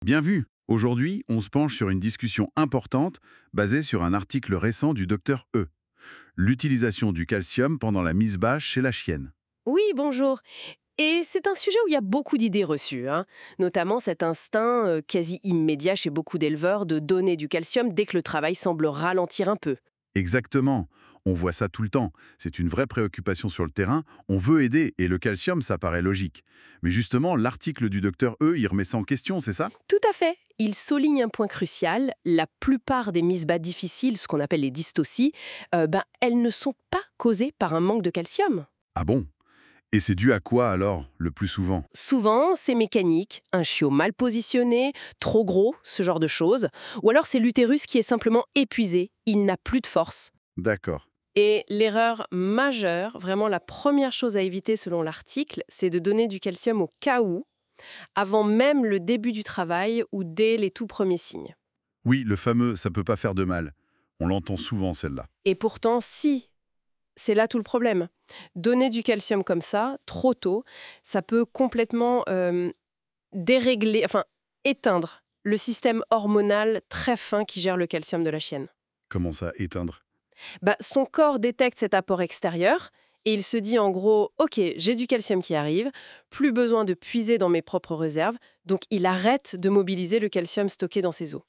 Bien vu. Aujourd'hui, on se penche sur une discussion importante basée sur un article récent du docteur E. L'utilisation du calcium pendant la mise bâche chez la chienne. Oui, bonjour. Et c'est un sujet où il y a beaucoup d'idées reçues, hein. Notamment cet instinct quasi immédiat chez beaucoup d'éleveurs de donner du calcium dès que le travail semble ralentir un peu. Exactement. On voit ça tout le temps. C'est une vraie préoccupation sur le terrain. On veut aider et le calcium, ça paraît logique. Mais justement, l'article du docteur E, il remet ça en question, c'est ça? Tout à fait. Il souligne un point crucial. La plupart des mises bas difficiles, ce qu'on appelle les dystocies, elles ne sont pas causées par un manque de calcium. Ah bon? Et c'est dû à quoi alors, le plus souvent? Souvent, c'est mécanique, un chiot mal positionné, trop gros, ce genre de choses. Ou alors c'est l'utérus qui est simplement épuisé, il n'a plus de force. D'accord. Et l'erreur majeure, vraiment la première chose à éviter selon l'article, c'est de donner du calcium au cas où, avant même le début du travail ou dès les tout premiers signes. Oui, le fameux «ça peut pas faire de mal». On l'entend souvent, celle-là. Et pourtant, si, c'est là tout le problème. Donner du calcium comme ça, trop tôt, ça peut complètement dérégler, enfin éteindre le système hormonal très fin qui gère le calcium de la chienne. Comment ça, éteindre? Son corps détecte cet apport extérieur et il se dit en gros, ok, j'ai du calcium qui arrive, plus besoin de puiser dans mes propres réserves, donc il arrête de mobiliser le calcium stocké dans ses os.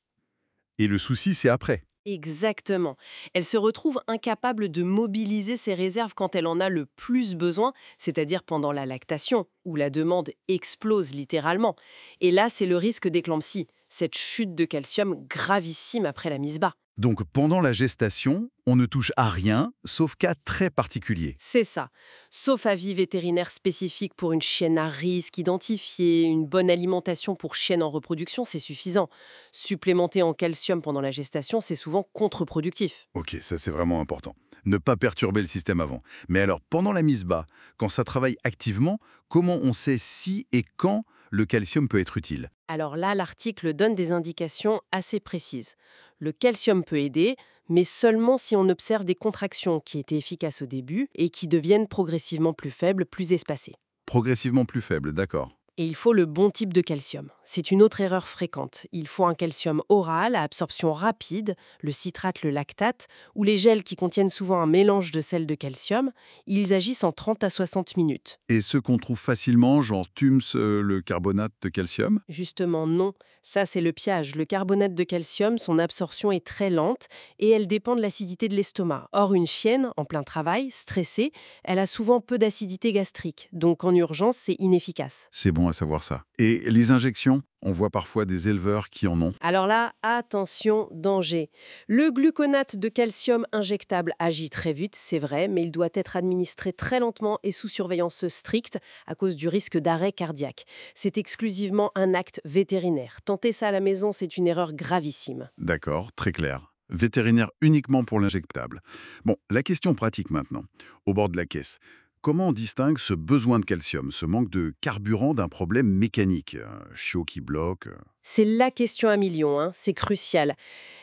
Et le souci, c'est après. Exactement. Elle se retrouve incapable de mobiliser ses réserves quand elle en a le plus besoin, c'est-à-dire pendant la lactation, où la demande explose littéralement. Et là, c'est le risque d'éclampsie, cette chute de calcium gravissime après la mise bas. Donc, pendant la gestation, on ne touche à rien, sauf cas très particuliers. C'est ça. Sauf avis vétérinaire spécifique pour une chienne à risque identifiée, une bonne alimentation pour chienne en reproduction, c'est suffisant. Supplémenter en calcium pendant la gestation, c'est souvent contre-productif. Ok, ça c'est vraiment important. Ne pas perturber le système avant. Mais alors, pendant la mise bas, quand ça travaille activement, comment on sait si et quand le calcium peut être utile? Alors là, l'article donne des indications assez précises. Le calcium peut aider, mais seulement si on observe des contractions qui étaient efficaces au début et qui deviennent progressivement plus faibles, plus espacées. Progressivement plus faible, d'accord. Et il faut le bon type de calcium. C'est une autre erreur fréquente. Il faut un calcium oral à absorption rapide, le citrate, le lactate, ou les gels qui contiennent souvent un mélange de sel de calcium. Ils agissent en 30 à 60 minutes. Et ceux qu'on trouve facilement, genre TUMS, le carbonate de calcium? Justement, non. Ça, c'est le piège. Le carbonate de calcium, son absorption est très lente et elle dépend de l'acidité de l'estomac. Or, une chienne, en plein travail, stressée, elle a souvent peu d'acidité gastrique. Donc, en urgence, c'est inefficace. C'est bon à savoir ça. Et les injections? On voit parfois des éleveurs qui en ont. Alors là, attention, danger. Le gluconate de calcium injectable agit très vite, c'est vrai, mais il doit être administré très lentement et sous surveillance stricte à cause du risque d'arrêt cardiaque. C'est exclusivement un acte vétérinaire. Tenter ça à la maison, c'est une erreur gravissime. D'accord, très clair. Vétérinaire uniquement pour l'injectable. Bon, la question pratique maintenant. Au bord de la caisse, comment on distingue ce besoin de calcium, ce manque de carburant d'un problème mécanique? Un chiot qui bloque? C'est la question à millions, hein, c'est crucial.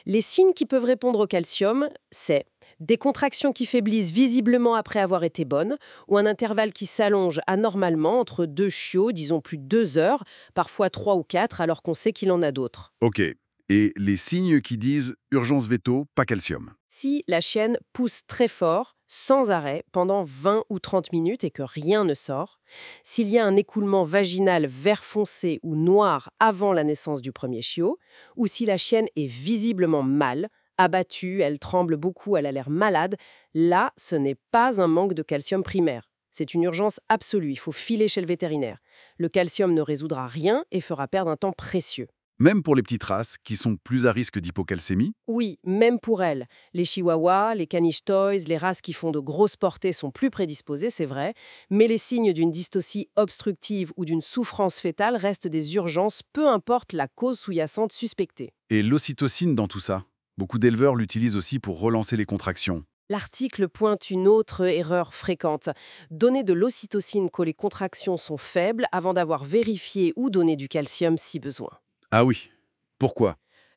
Les signes qui peuvent répondre au calcium, c'est des contractions qui faiblissent visiblement après avoir été bonnes, ou un intervalle qui s'allonge anormalement entre deux chiots, disons plus de 2 heures, parfois 3 ou 4, alors qu'on sait qu'il en a d'autres. Ok. Et les signes qui disent urgence veto, pas calcium? Si la chienne pousse très fort, sans arrêt, pendant 20 ou 30 minutes et que rien ne sort, s'il y a un écoulement vaginal vert foncé ou noir avant la naissance du premier chiot, ou si la chienne est visiblement mal, abattue, elle tremble beaucoup, elle a l'air malade, là, ce n'est pas un manque de calcium primaire. C'est une urgence absolue, il faut filer chez le vétérinaire. Le calcium ne résoudra rien et fera perdre un temps précieux. Même pour les petites races qui sont plus à risque d'hypocalcémie? Oui, même pour elles. Les chihuahuas, les caniche toys, les races qui font de grosses portées sont plus prédisposées, c'est vrai, mais les signes d'une dystocie obstructive ou d'une souffrance fœtale restent des urgences, peu importe la cause sous-jacente suspectée. Et l'ocytocine dans tout ça? Beaucoup d'éleveurs l'utilisent aussi pour relancer les contractions. L'article pointe une autre erreur fréquente. Donner de l'ocytocine quand les contractions sont faibles avant d'avoir vérifié ou donné du calcium si besoin. Ah oui. Pourquoi?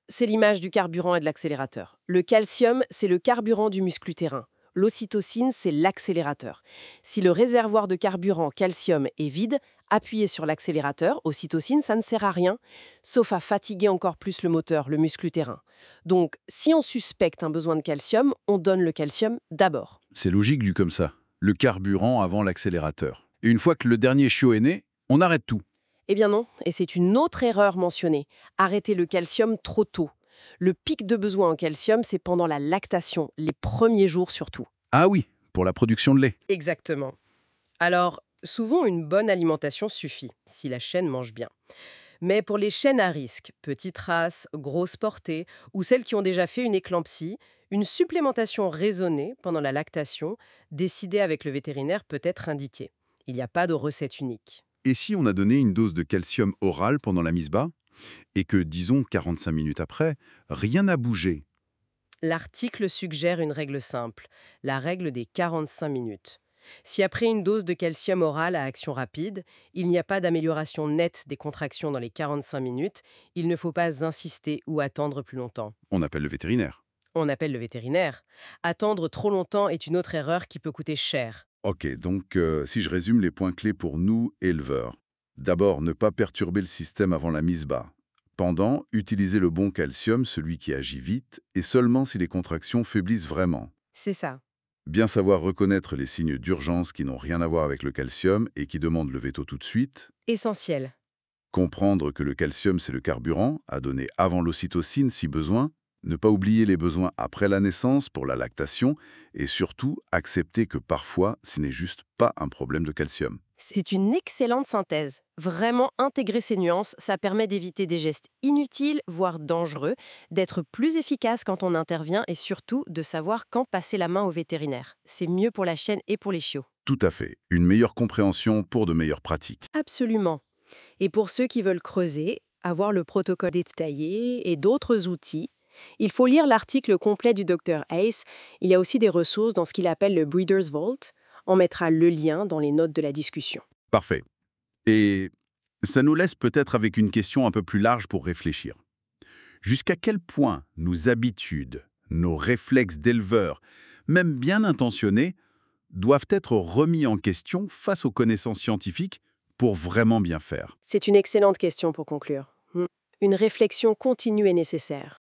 C'est l'image du carburant et de l'accélérateur. Le calcium, c'est le carburant du muscle utérin. L'ocytocine, c'est l'accélérateur. Si le réservoir de carburant calcium est vide, appuyez sur l'accélérateur, ocytocine, ça ne sert à rien, sauf à fatiguer encore plus le moteur, le muscle utérin. Donc, si on suspecte un besoin de calcium, on donne le calcium d'abord. C'est logique vu comme ça. Le carburant avant l'accélérateur. Et une fois que le dernier chiot est né, on arrête tout. Eh bien non, et c'est une autre erreur mentionnée. Arrêter le calcium trop tôt. Le pic de besoin en calcium, c'est pendant la lactation, les premiers jours surtout. Ah oui, pour la production de lait. Exactement. Alors, souvent une bonne alimentation suffit, si la chaîne mange bien. Mais pour les chaînes à risque, petites races, grosses portées, ou celles qui ont déjà fait une éclampsie, une supplémentation raisonnée pendant la lactation, décidée avec le vétérinaire, peut être indiquée. Il n'y a pas de recette unique. Et si on a donné une dose de calcium orale pendant la mise bas, et que, disons, 45 minutes après, rien n'a bougé? L'article suggère une règle simple, la règle des 45 minutes. Si après une dose de calcium oral à action rapide, il n'y a pas d'amélioration nette des contractions dans les 45 minutes, il ne faut pas insister ou attendre plus longtemps. On appelle le vétérinaire. On appelle le vétérinaire. Attendre trop longtemps est une autre erreur qui peut coûter cher. Ok, donc si je résume les points clés pour nous, éleveurs. D'abord, ne pas perturber le système avant la mise bas. Pendant, utiliser le bon calcium, celui qui agit vite, et seulement si les contractions faiblissent vraiment. C'est ça. Bien savoir reconnaître les signes d'urgence qui n'ont rien à voir avec le calcium et qui demandent le veto tout de suite. Essentiel. Comprendre que le calcium, c'est le carburant, à donner avant l'ocytocine si besoin. Ne pas oublier les besoins après la naissance pour la lactation. Et surtout, accepter que parfois, ce n'est juste pas un problème de calcium. C'est une excellente synthèse. Vraiment intégrer ces nuances, ça permet d'éviter des gestes inutiles, voire dangereux, d'être plus efficace quand on intervient et surtout de savoir quand passer la main au vétérinaire. C'est mieux pour la chaîne et pour les chiots. Tout à fait. Une meilleure compréhension pour de meilleures pratiques. Absolument. Et pour ceux qui veulent creuser, avoir le protocole détaillé et d'autres outils, il faut lire l'article complet du Dr Ace. Il y a aussi des ressources dans ce qu'il appelle le Breeder's Vault. On mettra le lien dans les notes de la discussion. Parfait. Et ça nous laisse peut-être avec une question un peu plus large pour réfléchir. Jusqu'à quel point nos habitudes, nos réflexes d'éleveurs, même bien intentionnés, doivent être remis en question face aux connaissances scientifiques pour vraiment bien faire? C'est une excellente question pour conclure. Une réflexion continue est nécessaire.